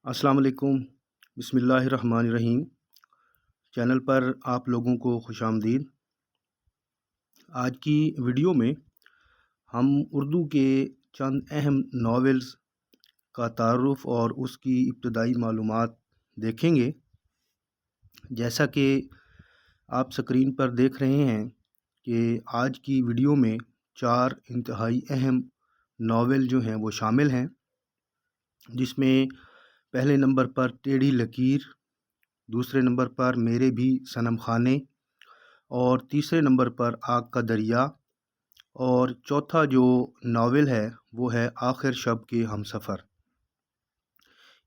अस्सलाम वालेकुम। बिस्मिल्लाहिर्रहमानिर्रहीम। चैनल पर आप लोगों को खुशामदीद। आज की वीडियो में हम उर्दू के चंद अहम नॉवेल्स का तारुफ और उसकी इब्तदाई मालूमात देखेंगे। जैसा कि आप स्क्रीन पर देख रहे हैं कि आज की वीडियो में 4 इंतहाई अहम नॉवेल जो हैं वो शामिल हैं, जिसमें पहले नंबर पर टेढ़ी लकीर, दूसरे नंबर पर मेरे भी सनम खाने और तीसरे नंबर पर आग का दरिया और चौथा जो नावल है वो है आखिर शब के हमसफ़र।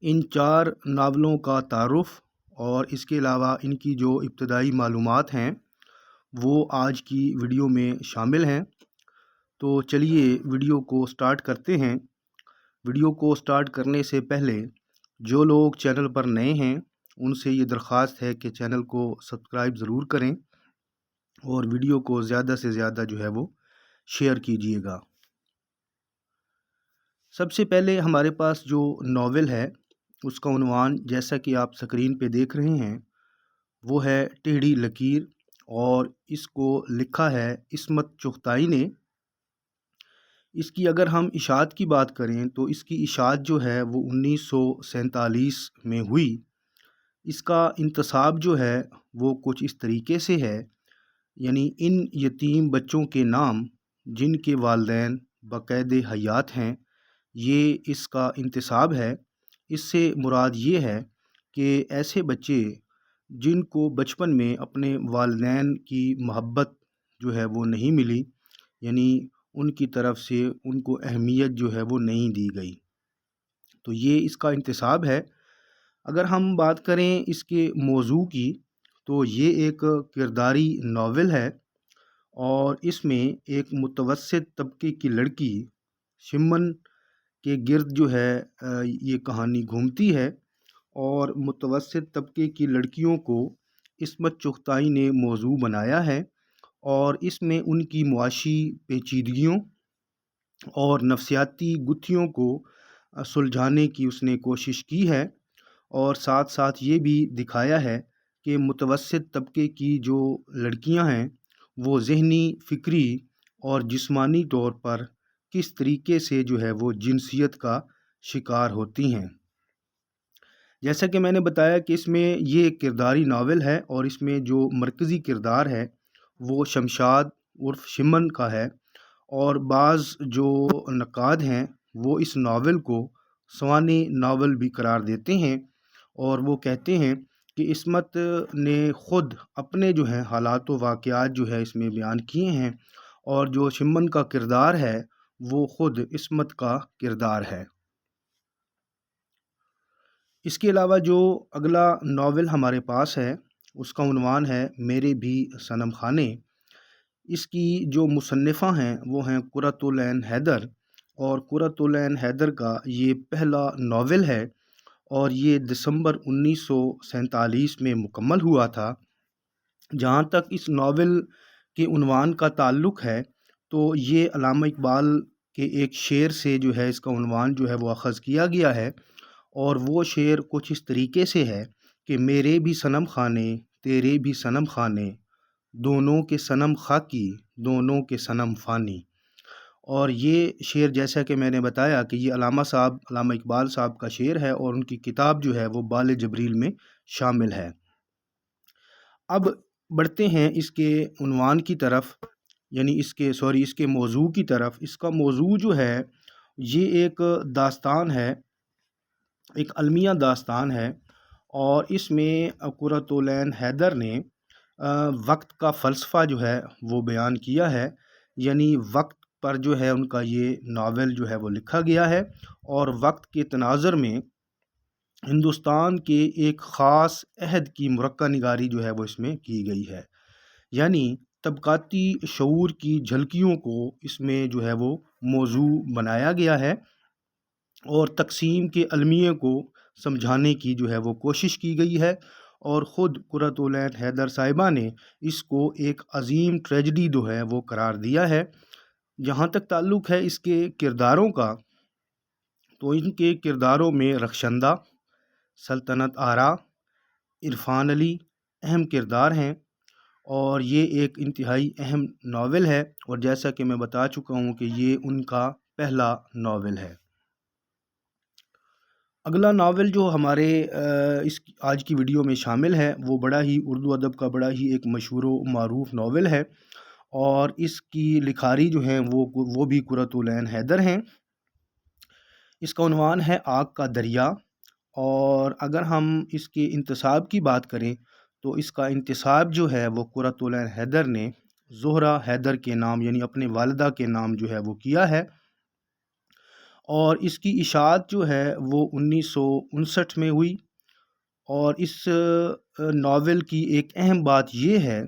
इन 4 नावलों का तारुफ और इसके अलावा इनकी जो इब्तदाई मालूमात हैं वो आज की वीडियो में शामिल हैं। तो चलिए वीडियो को स्टार्ट करते हैं। वीडियो को स्टार्ट करने से पहले जो लोग चैनल पर नए हैं उनसे ये दरख्वास्त है कि चैनल को सब्सक्राइब ज़रूर करें और वीडियो को ज़्यादा से ज़्यादा जो है वो शेयर कीजिएगा। सबसे पहले हमारे पास जो नावल है उसका उन्वान जैसा कि आप स्क्रीन पे देख रहे हैं वो है टेढ़ी लकीर और इसको लिखा है इस्मत चुगताई ने। इसकी अगर हम इशाअत की बात करें तो इसकी इशाअत जो है वो 1947 में हुई। इसका इंतसाब जो है वो कुछ इस तरीके से है, यानी इन यतीम बच्चों के नाम जिनके वालिदैन बाक़ायदे हयात हैं, ये इसका इंतसाब है। इससे मुराद ये है कि ऐसे बच्चे जिनको बचपन में अपने वालिदैन की मोहब्बत जो है वो नहीं मिली, यानी उनकी तरफ से उनको अहमियत जो है वो नहीं दी गई, तो ये इसका इंतसाब है। अगर हम बात करें इसके मौजू की तो ये एक किरदारी नावल है और इसमें एक मुतवस्सित तबके की लड़की शिमन के गिर्द जो है ये कहानी घूमती है और मुतवस्सित तबके की लड़कियों को इस्मत चुगताई ने मौजू बनाया है और इसमें उनकी मुआशी पेचीदगियों और नफसियाती गुत्थियों को सुलझाने की उसने कोशिश की है और साथ साथ ये भी दिखाया है कि मुतवस्सित तबके की जो लड़कियां हैं वो ज़हनी, फ़िक्री और जिस्मानी तौर पर किस तरीके से जो है वो जिनसियत का शिकार होती हैं। जैसा कि मैंने बताया कि इसमें ये एक किरदारी नावल है और इसमें जो मरकज़ी किरदार है वो शमशाद उर्फ़ शिमन का है और बाज़ जो नक़ाद हैं वो इस नावल को सवाने नावल भी करार देते हैं और वो कहते हैं कि इस्मत ने ख़ुद अपने जो हैं हालात व वाक़यात जो है इसमें बयान किए हैं और जो शिमन का किरदार है वो ख़ुद इस्मत का किरदार है। इसके अलावा जो अगला नावल हमारे पास है उसका उन्वान है मेरे भी सनम खाने। इसकी जो मुसन्निफ़ा हैं वो हैं कुर्रतुल ऐन हैदर और कुर्रतुल ऐन हैदर का ये पहला नावल है और ये दिसंबर 1947 में मुकम्मल हुआ था। जहाँ तक इस नावल के उन्वान का ताल्लुक़ है तो ये अल्लामा इकबाल के एक शेर से जो है इसका उन्वान जो है वो अख़ज़ किया गया है और वो शेर कुछ इस तरीके से है कि मेरे भी सनम खाने तेरे भी सनम खाने, दोनों के सनम खाकी दोनों के सनम फ़ानी। और ये शेर जैसा कि मैंने बताया कि ये अल्लामा इकबाल साहब का शेर है और उनकी किताब जो है वो बाल जबरील में शामिल है। अब बढ़ते हैं इसके उन्वान की तरफ, यानी इसके मौजू की तरफ। इसका मौजू जो है ये एक दास्तान है, एक अलमिया दास्तान है और इसमें कुर्रतुल ऐन हैदर ने वक्त का फ़लसफ़ा जो है वो बयान किया है, यानी वक्त पर जो है उनका ये नावल जो है वो लिखा गया है और वक्त के तनाज़ुर में हिंदुस्तान के एक ख़ास अहद की मुरक्का निगारी जो है वो इसमें की गई है, यानी तबक़ाती शऊर की झलकियों को इसमें जो है वो मौजू बनाया गया है और तक़सीम के अलमिये को समझाने की जो है वो कोशिश की गई है और ख़ुद कुर्रतुल ऐन हैदर साहिबा ने इसको एक अज़ीम ट्रेजेडी जो है वो करार दिया है। जहाँ तक ताल्लुक़ है इसके किरदारों का तो इनके किरदारों में रखशंदा, سلطنت آرا، عرفان علی اہم کردار ہیں، اور یہ ایک انتہائی اہم ناول ہے، اور جیسا کہ میں بتا چکا ہوں کہ یہ ان کا پہلا ناول ہے۔ اگلا ناول جو ہمارے آج کی ویڈیو میں شامل ہے وہ بڑا ہی اردو ادب کا بڑا ہی ایک مشہور و معروف ناول ہے، اور اس کی لکھاری جو ہیں وہ بھی قرۃ العین حیدر ہیں۔ اس کا عنوان ہے آگ کا دریا، اور اگر ہم اس کے انتساب کی بات کریں تو اس کا انتساب جو ہے وہ قرۃ العین حیدر نے زہرہ حیدر کے نام یعنی اپنے والدہ کے نام جو ہے وہ کیا ہے، اور اس کی اشاعت جو ہے وہ 1959 میں ہوئی۔ اور اس ناول کی ایک اہم بات یہ ہے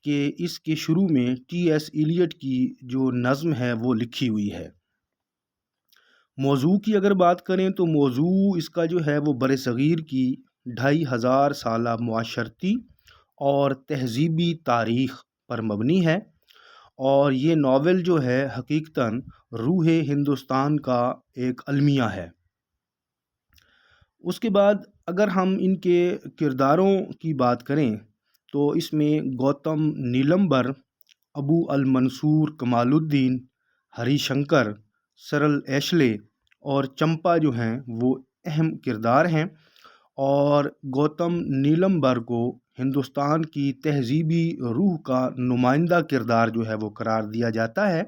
کہ اس کے شروع میں ٹی ایس ایلیٹ کی جو نظم ہے وہ لکھی ہوئی ہے۔ موضوع کی اگر بات کریں تو موضوع اس کا جو ہے وہ برصغیر کی 2500 سالہ معاشرتی اور تہذیبی تاریخ پر مبنی ہے، اور یہ ناول جو ہے حقیقتاً روح ہندوستان کا ایک المیہ ہے۔ اس کے بعد اگر ہم ان کے کرداروں کی بات کریں تو اس میں گوتم نیلمبر، ابو المنصور کمال الدین، ہری شنکر، سرل ایشلے اور چمپا جو ہیں وہ اہم کردار ہیں، اور گوتم نیلمبر کو ہندوستان کی تہذیبی روح کا نمائندہ کردار جو ہے وہ قرار دیا جاتا ہے۔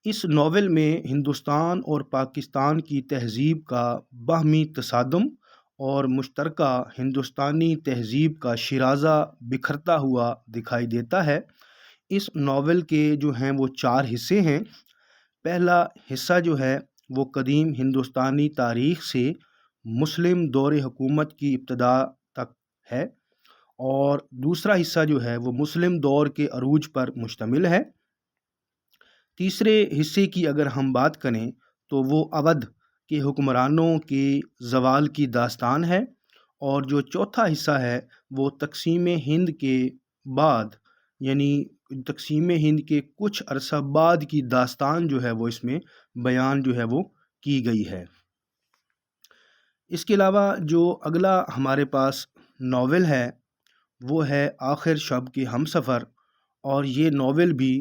اس ناول میں ہندوستان اور پاکستان کی تہذیب کا باہمی تصادم اور مشترکہ ہندوستانی تہذیب کا شیرازہ بکھرتا ہوا دکھائی دیتا ہے۔ اس ناول کے جو ہیں وہ 4 حصے ہیں۔ پہلا حصہ جو ہے وہ قدیم ہندوستانی تاریخ سے مسلم دور حکومت کی ابتدا تک ہے، اور دوسرا حصہ جو ہے وہ مسلم دور کے عروج پر مشتمل ہے۔ تیسرے حصے کی اگر ہم بات کریں تو وہ اودھ کے حکمرانوں کے زوال کی داستان ہے، اور جو چوتھا حصہ ہے وہ تقسیم ہند کے بعد یعنی تقسیم ہند کے کچھ عرصہ بعد کی داستان جو ہے وہ اس میں بیان جو ہے وہ کی گئی ہے۔ اس کے علاوہ جو اگلا ہمارے پاس ناول ہے وہ ہے آخر شب کے ہم سفر، اور یہ ناول بھی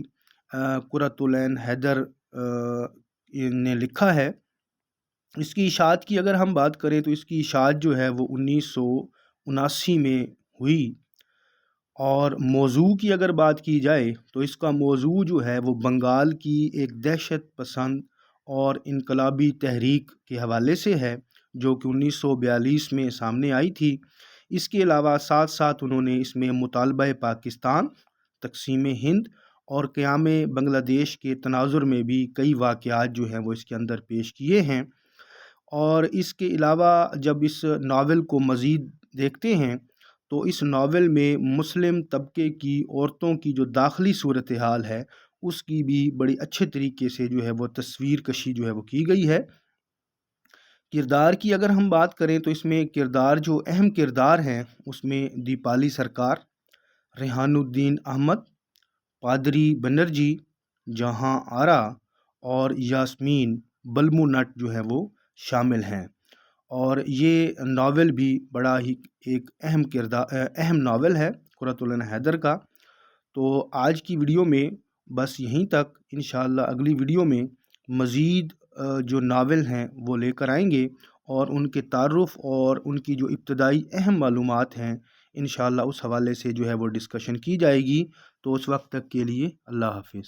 قرۃ العین حیدر نے لکھا ہے۔ اس کی اشاعت کی اگر ہم بات کریں تو اس کی اشاعت جو ہے وہ 1979 میں ہوئی، اور موضوع کی اگر بات کی جائے تو اس کا موضوع جو ہے وہ بنگال کی ایک دہشت پسند اور انقلابی تحریک کے حوالے سے ہے جو کہ 1942 میں سامنے آئی تھی۔ اس کے علاوہ ساتھ ساتھ انہوں نے اس میں مطالبہ پاکستان، تقسیم ہند اور قیام بنگلہ دیش کے تناظر میں بھی کئی واقعات جو ہیں وہ اس کے اندر پیش کیے ہیں۔ اور اس کے علاوہ جب اس ناول کو مزید دیکھتے ہیں تو اس ناول میں مسلم طبقے کی عورتوں کی جو داخلی صورتحال ہے اس کی بھی بڑی اچھے طریقے سے جو ہے وہ تصویر کشی جو ہے وہ کی گئی ہے۔ کردار کی اگر ہم بات کریں تو اس میں کردار جو اہم کردار ہیں اس میں دیپالی سرکار، ریحان الدین احمد، پادری بنرجی، جہاں آرا اور یاسمین بلمو نٹ جو ہے وہ شامل ہیں، اور یہ ناول بھی بڑا ہی ایک اہم ناول ہے قرۃ العین حیدر کا۔ تو آج کی ویڈیو میں بس یہیں تک، انشاءاللہ اگلی ویڈیو میں مزید جو ناول ہیں وہ لے کر آئیں گے، اور ان کے تعارف اور ان کی جو ابتدائی اہم معلومات ہیں انشاءاللہ اس حوالے سے جو ہے وہ ڈسکشن کی جائے گی۔ تو اس وقت تک کے لیے اللہ حافظ۔